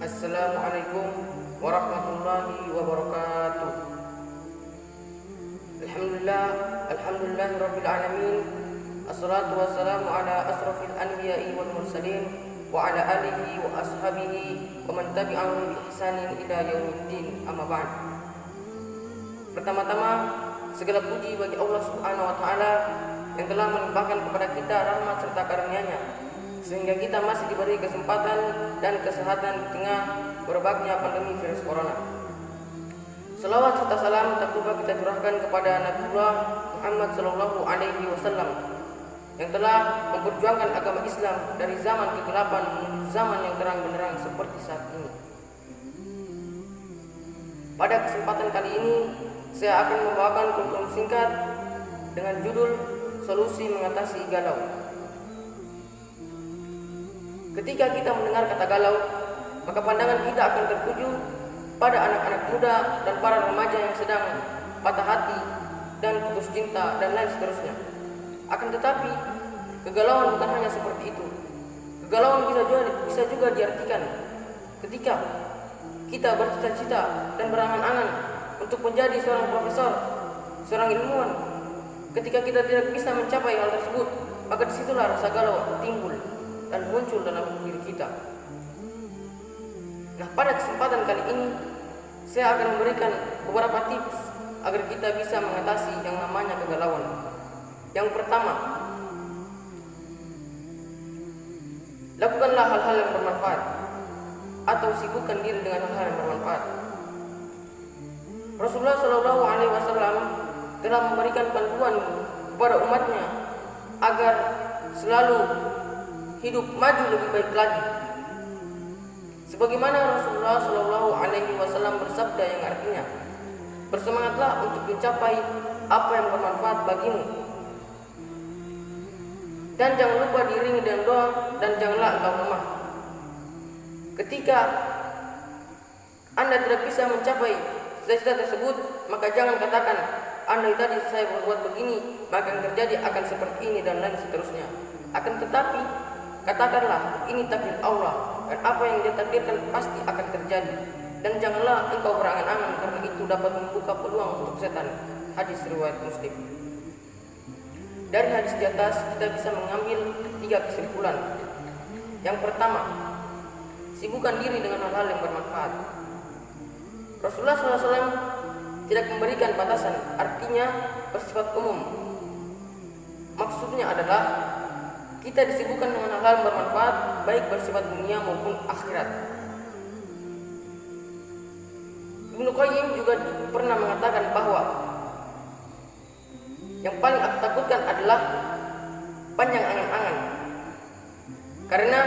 Assalamualaikum warahmatullahi wabarakatuh. Alhamdulillah rabbil alamin. Assalatu wassalamu ala asrafil anbiya'i wal mursalin wa ala alihi wa ashabihi wa man tabi'ahum bi ihsanin ila yaumiddin. Amma ba'd. Pertama-tama segala puji bagi Allah Subhanahu wa taala yang telah melimpahkan kepada kita rahmat serta karunia-Nya sehingga kita masih diberi kesempatan dan kesehatan di tengah berbaknya pandemi virus corona. Selawat serta salam tak lupa kita curahkan kepada Nabiullah Muhammad sallallahu alaihi wasallam yang telah memperjuangkan agama Islam dari zaman kegelapan menuju zaman yang terang benderang seperti saat ini. Pada kesempatan kali ini saya akan membawakan kurikulum singkat dengan judul Solusi Mengatasi Galau. Ketika kita mendengar kata galau, maka pandangan kita akan tertuju pada anak-anak muda dan para remaja yang sedang patah hati dan putus cinta dan lain seterusnya. Akan tetapi, kegalauan bukan hanya seperti itu. Kegalauan bisa juga diartikan ketika kita bercita-cita dan berangan-angan untuk menjadi seorang profesor, seorang ilmuwan. Ketika kita tidak bisa mencapai hal tersebut, maka disitulah rasa galau timbul dan muncul dalam diri kita. Nah, pada kesempatan kali ini saya akan memberikan beberapa tips agar kita bisa mengatasi yang namanya kegalauan. Yang pertama, lakukanlah hal-hal yang bermanfaat atau sibukkan diri dengan hal-hal yang bermanfaat. Rasulullah Shallallahu Alaihi Wasallam telah memberikan panduan kepada umatnya agar selalu hidup maju lebih baik lagi. Sebagaimana Rasulullah Shallallahu Alaihi Wasallam bersabda yang artinya, bersemangatlah untuk mencapai apa yang bermanfaat bagimu, dan jangan lupa diiringi dengan doa, dan janganlah engkau lemah. Ketika Anda tidak bisa mencapai cita-cita tersebut, maka jangan katakan, andai tadi saya berbuat begini, maka yang terjadi akan seperti ini dan lain seterusnya. Akan tetapi katakanlah, ini takdir Allah dan apa yang Dia takdirkan pasti akan terjadi. Dan janganlah engkau berangan-angan karena itu dapat membuka peluang untuk setan. Hadis riwayat Muslim. Dari hadis di atas kita bisa mengambil 3 kesimpulan. Yang pertama, sibukkan diri dengan hal-hal yang bermanfaat. Rasulullah SAW tidak memberikan batasan, artinya bersifat umum. Maksudnya adalah kita disibukkan dengan hal-hal yang bermanfaat, baik bersifat dunia maupun akhirat. Ibnu Qayyim juga pernah mengatakan bahwa yang paling aku takutkan adalah panjang angan-angan, karena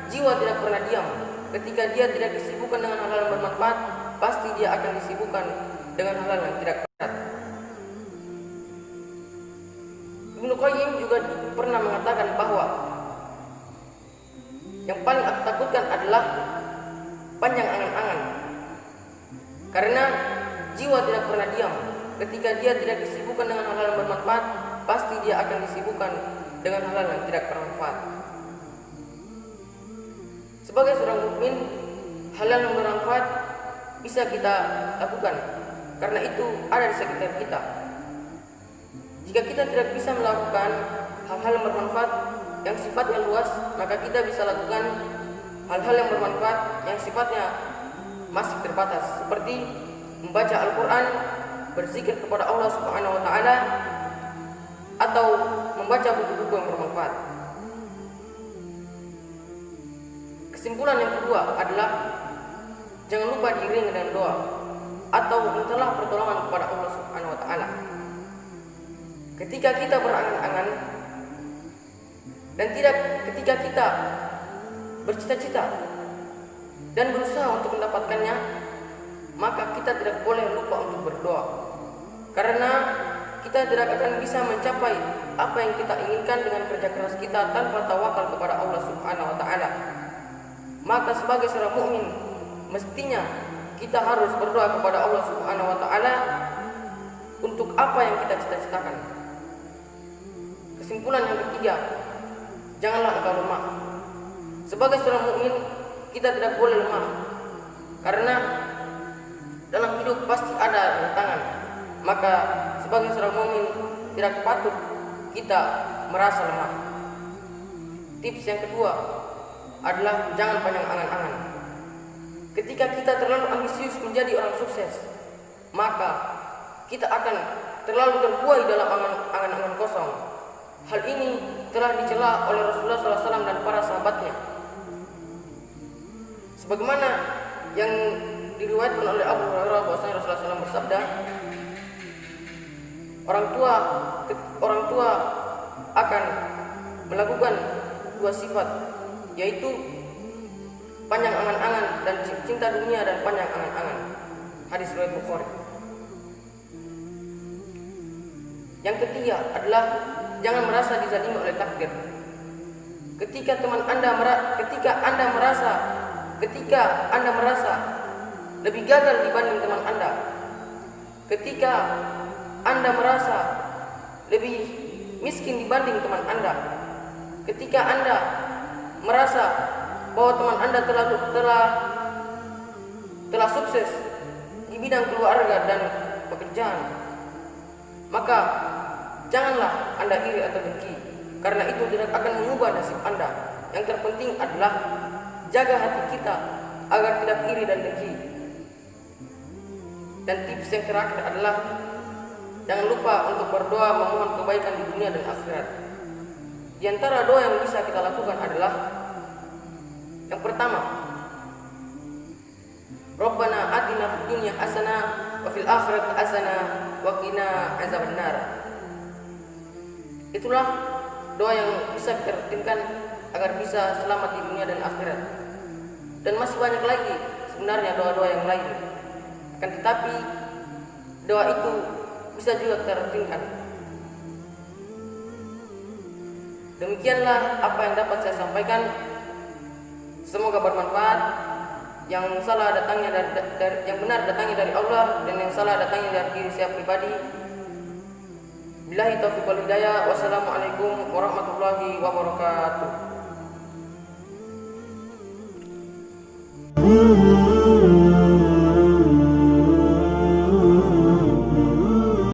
jiwa tidak pernah diam. Ketika dia tidak disibukkan dengan hal-hal yang bermanfaat, pasti dia akan disibukkan dengan hal-hal yang tidak berat. Ibnu Qayyim juga pernah mengatakan bahwa yang paling aku takutkan adalah panjang angan-angan, karena jiwa tidak pernah diam. Ketika dia tidak disibukkan dengan hal-hal yang bermanfaat, pasti dia akan disibukkan dengan hal-hal yang tidak bermanfaat. Sebagai seorang mukmin, hal-hal yang bermanfaat bisa kita lakukan, karena itu ada di sekitar kita. Jika kita tidak bisa melakukan hal-hal yang bermanfaat yang sifatnya luas, maka kita bisa lakukan hal-hal yang bermanfaat yang sifatnya masih terbatas, seperti membaca Al-Quran, berzikir kepada Allah Subhanahu wa taala, atau membaca buku-buku yang bermanfaat. Kesimpulan yang kedua adalah jangan lupa diiringi dengan doa atau mintalah pertolongan kepada Allah Subhanahu wa taala. Ketika kita berangan-angan dan ketika kita bercita-cita dan berusaha untuk mendapatkannya, maka kita tidak boleh lupa untuk berdoa, karena kita tidak akan bisa mencapai apa yang kita inginkan dengan kerja keras kita tanpa tawakal kepada Allah Subhanahu wa taala. Maka sebagai seorang mukmin, mestinya kita harus berdoa kepada Allah Subhanahu wa taala untuk apa yang kita cita-citakan. Kesimpulan yang ketiga, janganlah engkau lemah. Sebagai seorang mukmin, kita tidak boleh lemah, Karena dalam hidup pasti ada rintangan, maka sebagai seorang mukmin tidak patut kita merasa lemah. Tips yang kedua adalah jangan panjang angan-angan. Ketika kita terlalu ambisius menjadi orang sukses, maka kita akan terlalu terbuai dalam angan-angan kosong. Hal ini telah dicela oleh Rasulullah SAW dan para sahabatnya. Sebagaimana yang diriwayatkan oleh Abu Hurairah bahwasanya Rasulullah SAW bersabda, orang tua akan melakukan dua sifat, yaitu panjang angan-angan dan cinta dunia dan panjang angan-angan. Hadis riwayat Bukhari. Yang ketiga adalah jangan merasa dizalimi oleh takdir. Ketika Anda merasa lebih gagal dibanding teman Anda, ketika Anda merasa lebih miskin dibanding teman Anda, ketika Anda merasa bahwa teman Anda telah sukses di bidang keluarga dan pekerjaan, maka janganlah Anda iri atau dengki, karena itu tidak akan mengubah nasib Anda. Yang terpenting adalah jaga hati kita agar tidak iri dan dengki. Dan tips yang terakhir adalah jangan lupa untuk berdoa memohon kebaikan di dunia dan akhirat. Di antara doa yang bisa kita lakukan adalah yang pertama, Rabbana atina fid dunya hasanah wa fil akhirati hasanah wa qina azabannar. Itulah doa yang bisa kita rutinkan agar bisa selamat di dunia dan akhirat. Dan masih banyak lagi sebenarnya doa-doa yang lain. Akan tetapi doa itu bisa juga kita rutinkan. Demikianlah apa yang dapat saya sampaikan. Semoga bermanfaat. Yang salah datangnya dari yang benar datangnya dari Allah, dan yang salah datangnya dari diri saya pribadi. Billahi taufiq wal hidayah. Wassalamualaikum warahmatullahi wabarakatuh.